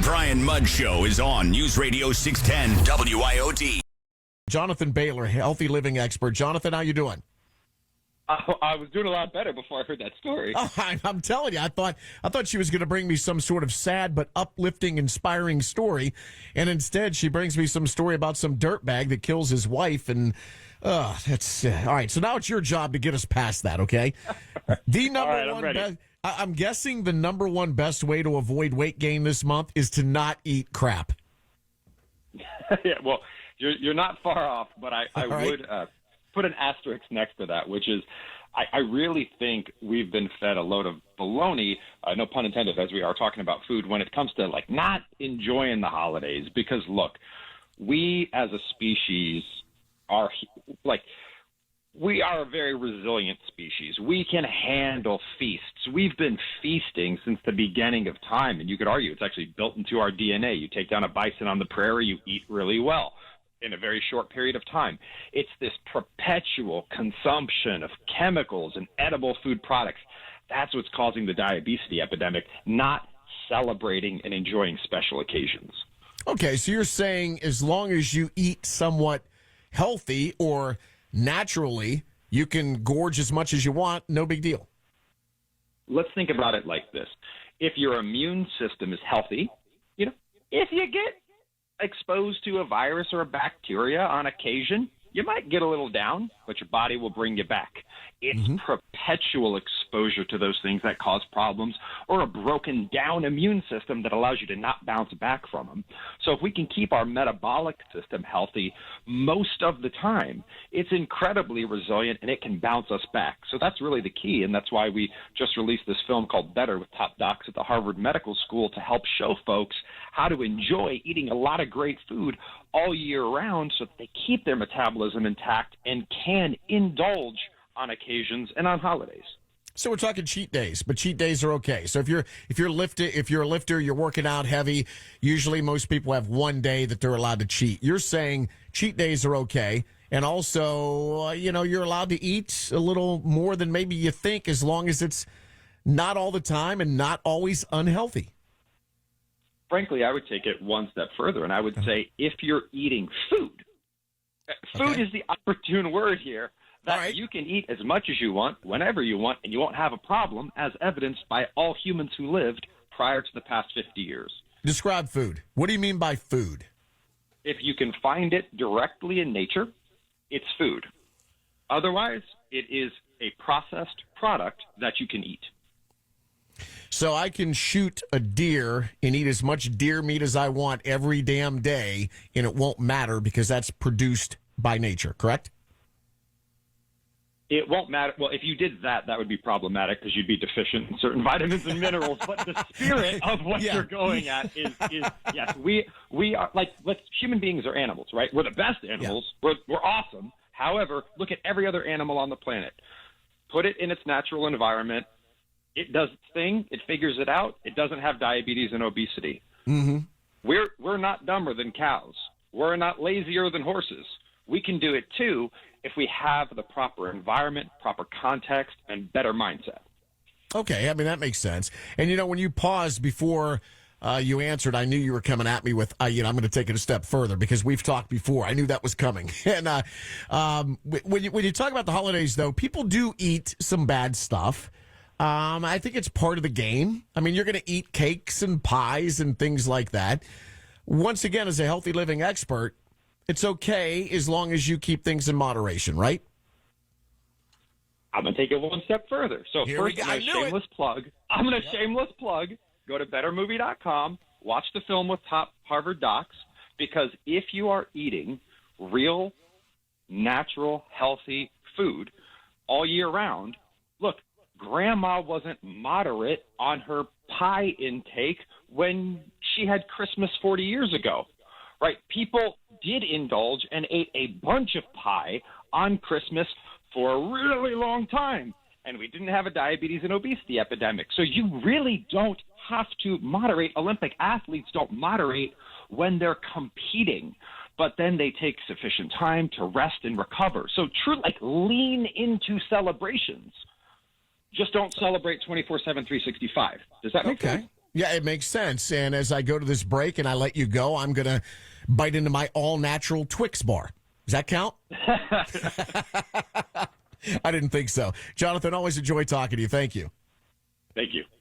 Brian Mudd Show is on News Radio 610 WIOD. Jonathan Bailor, healthy living expert. Jonathan, how you doing? I was doing a lot better before I heard that story. Oh, I'm telling you, I thought she was going to bring me some sort of sad but uplifting, inspiring story, and instead she brings me some story about some dirtbag that kills his wife. And that's all right. So now it's your job to get us past that, okay? The number All right, one I'm ready. best. I'm guessing the number one best way to avoid weight gain this month is to not eat crap. Yeah, well, you're not far off, but I right. would put an asterisk next to that, which is I really think we've been fed a load of baloney, no pun intended, as we are talking about food, when it comes to like not enjoying the holidays. Because look, we as a species are like, we are a very resilient species. We can handle feasts. We've been feasting since the beginning of time, and you could argue it's actually built into our DNA. You take down a bison on the prairie, you eat really well in a very short period of time. It's this perpetual consumption of chemicals and edible food products. That's what's causing the diabetes epidemic, not celebrating and enjoying special occasions. Okay, so you're saying as long as you eat somewhat healthy or naturally, you can gorge as much as you want, no big deal. Let's think about it like this. If your immune system is healthy, if you get exposed to a virus or a bacteria on occasion, you might get a little down, but your body will bring you back. It's perpetual exposure to those things that cause problems, or a broken down immune system that allows you to not bounce back from them. So if we can keep our metabolic system healthy most of the time, it's incredibly resilient and it can bounce us back. So that's really the key, and that's why we just released this film called Better with top docs at the Harvard Medical School to help show folks how to enjoy eating a lot of great food all year round so that they keep their metabolism intact and can indulge on occasions and on holidays. So we're talking cheat days, but cheat days are okay. So if you're a lifter, you're working out heavy, usually most people have one day that they're allowed to cheat. You're saying cheat days are okay, and also you're allowed to eat a little more than maybe you think, as long as it's not all the time and not always unhealthy. Frankly, I would take it one step further, and I would say if you're eating food is the opportune word here, that right. You can eat as much as you want, whenever you want, and you won't have a problem, as evidenced by all humans who lived prior to the past 50 years. Describe food. What do you mean by food? If you can find it directly in nature, it's food. Otherwise, it is a processed product that you can eat. So I can shoot a deer and eat as much deer meat as I want every damn day, and it won't matter because that's produced by nature, correct? It won't matter. Well, if you did that, that would be problematic because you'd be deficient in certain vitamins and minerals. But the spirit of what you're going at is yes, we are like, human beings are animals, right? We're the best animals. Yeah. We're awesome. However, look at every other animal on the planet. Put it in its natural environment. It does its thing. It figures it out. It doesn't have diabetes and obesity. Mm-hmm. We're not dumber than cows. We're not lazier than horses. We can do it too if we have the proper environment, proper context, and better mindset. Okay, I mean, that makes sense. And, when you paused before you answered, I knew you were coming at me with, I'm going to take it a step further because we've talked before. I knew that was coming. And when you talk about the holidays, though, people do eat some bad stuff. I think it's part of the game. I mean, you're going to eat cakes and pies and things like that. Once again, as a healthy living expert, it's okay as long as you keep things in moderation, right? I'm going to take it one step further. So Here first, I'm going to shameless plug. Go to bettermovie.com, watch the film with top Harvard docs, because if you are eating real, natural, healthy food all year round, look, Grandma wasn't moderate on her pie intake when she had Christmas 40 years ago, right? People did indulge and ate a bunch of pie on Christmas for a really long time, and we didn't have a diabetes and obesity epidemic. So you really don't have to moderate. Olympic athletes don't moderate when they're competing, but then they take sufficient time to rest and recover. So lean into celebrations. Just don't celebrate 24/7, 365. Does that make sense? Yeah, it makes sense. And as I go to this break and I let you go, I'm going to bite into my all-natural Twix bar. Does that count? I didn't think so. Jonathan, always enjoy talking to you. Thank you. Thank you.